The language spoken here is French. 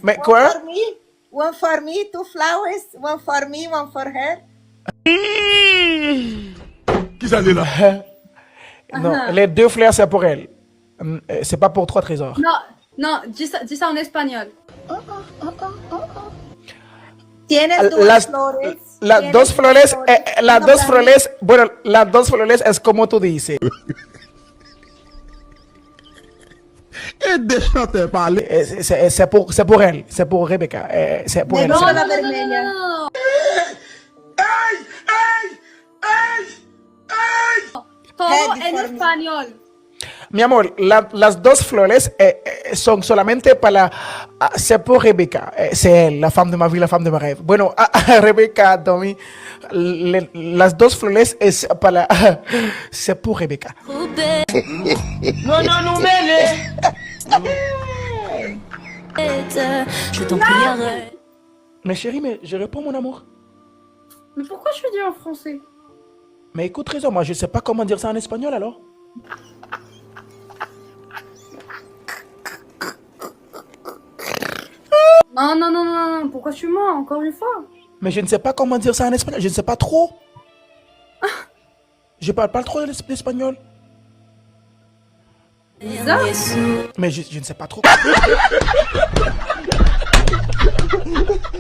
Mais One quoi? for me, one for me, two flowers, one for me, one for her. Qui ça là? Non, les deux fleurs, c'est pour elle. C'est pas pour trois trésors. Non, non, dis ça en espagnol. Tienes dos Las, flores. las tienes dos flores, las uno dos para mí. flores, bueno, las dos flores es como tú dices. Et des chanteurs parler. C'est pour elle, c'est pour Rebecca. C'est pour Me elle. gusta c'est- la vermelha. Todo Heavy en for me. español. Mi amor, las dos flores son solamente para... c'est pour Rebecca. C'est elle, la femme de ma vie, la femme de mes rêves. Bueno, Rebecca, Tommy, las dos flores es para... c'est pour Rebecca. Je t'en prie, arrête. Mais chérie, mais je réponds, mon amour. Mais pourquoi je dis en français? Mais écoute, Trésor, moi, je sais pas comment dire ça en espagnol, alors. Non, non, non, non, non, pourquoi tu mens encore une fois? Mais je ne sais pas comment dire ça en espagnol. Je ne sais pas trop. Je parle pas trop l'espagnol. Bizarre. Mais je ne sais pas trop.